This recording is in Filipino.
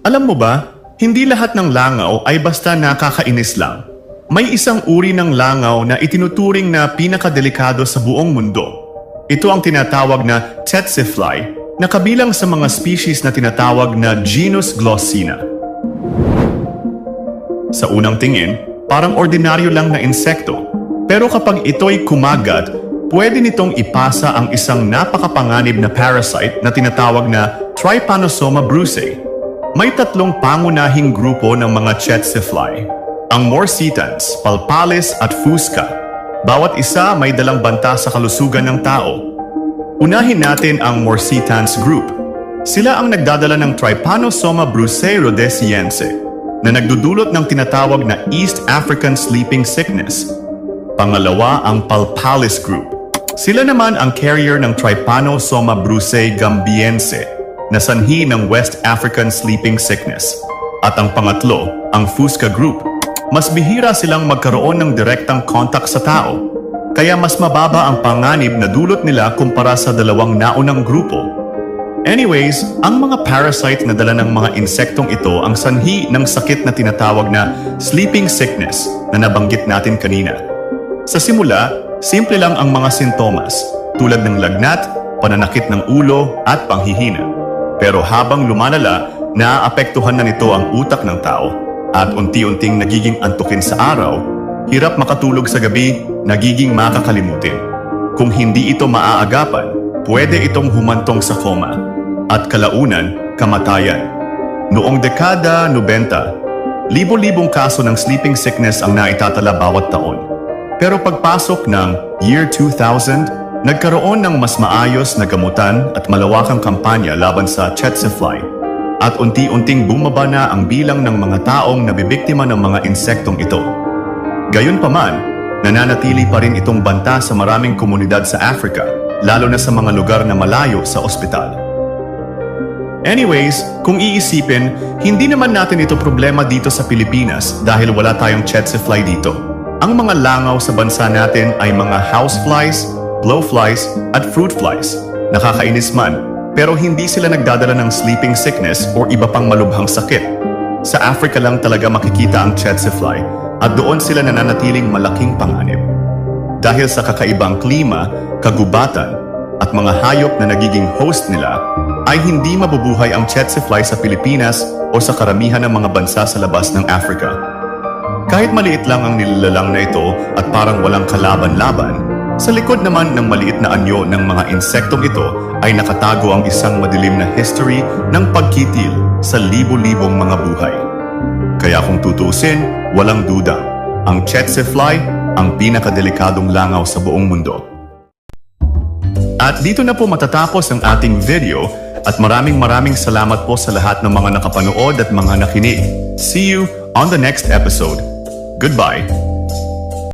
Alam mo ba, hindi lahat ng langaw ay basta nakakainis lang. May isang uri ng langaw na itinuturing na pinakadelikado sa buong mundo. Ito ang tinatawag na tsetse fly, na kabilang sa mga species na tinatawag na genus Glossina. Sa unang tingin, parang ordinaryo lang na insekto. Pero kapag ito'y kumagat, pwede nitong ipasa ang isang napakapanganib na parasite na tinatawag na Trypanosoma brucei. May tatlong pangunahing grupo ng mga tsetse fly, ang morsitans, palpalis at fusca. Bawat isa may dalang banta sa kalusugan ng tao. Unahin natin ang morsitans group. Sila ang nagdadala ng Trypanosoma brucei rhodesiense na nagdudulot ng tinatawag na East African Sleeping Sickness. Pangalawa ang palpalis group. Sila naman ang carrier ng Trypanosoma brucei gambiense na sanhi ng West African Sleeping Sickness. At ang pangatlo, ang fusca group. Mas bihira silang magkaroon ng direktang contact sa tao, kaya mas mababa ang panganib na dulot nila kumpara sa dalawang naunang grupo. Anyways, ang mga parasite na dala ng mga insektong ito ang sanhi ng sakit na tinatawag na sleeping sickness na nabanggit natin kanina. Sa simula, simple lang ang mga sintomas tulad ng lagnat, pananakit ng ulo at panghihina. Pero habang lumalala, naaapektuhan na nito ang utak ng tao at unti-unting nagiging antukin sa araw, hirap makatulog sa gabi, nagiging makakalimutin. Kung hindi ito maaagapan, pwede itong humantong sa coma at kalaunan, kamatayan. Noong dekada 90, libo-libong kaso ng sleeping sickness ang naitatala bawat taon. Pero pagpasok ng year 2000, nagkaroon ng mas maayos na gamutan at malawakang kampanya laban sa tsetse fly. At unti-unting bumaba na ang bilang ng mga taong nabibiktima ng mga insektong ito. Gayunpaman, nananatili pa rin itong banta sa maraming komunidad sa Africa, lalo na sa mga lugar na malayo sa ospital. Anyways, kung iisipin, hindi naman natin ito problema dito sa Pilipinas dahil wala tayong tsetse fly dito. Ang mga langaw sa bansa natin ay mga houseflies, blowflies at fruit flies. Nakakainis man, pero hindi sila nagdadala ng sleeping sickness o iba pang malubhang sakit. Sa Africa lang talaga makikita ang tsetse fly at doon sila nananatiling malaking panganib. Dahil sa kakaibang klima, kagubatan at mga hayop na nagiging host nila, ay hindi mabubuhay ang tsetse fly sa Pilipinas o sa karamihan ng mga bansa sa labas ng Africa. Kahit maliit lang ang nilalalang na ito at parang walang kalaban-laban, sa likod naman ng maliit na anyo ng mga insektong ito ay nakatago ang isang madilim na history ng pagkitil sa libo-libong mga buhay. Kaya kung tutusin, walang duda, ang tsetse fly ang pinakadelikadong langaw sa buong mundo. At dito na po matatapos ang ating video at maraming salamat po sa lahat ng mga nakapanood at mga nakinig. See you on the next episode. Goodbye!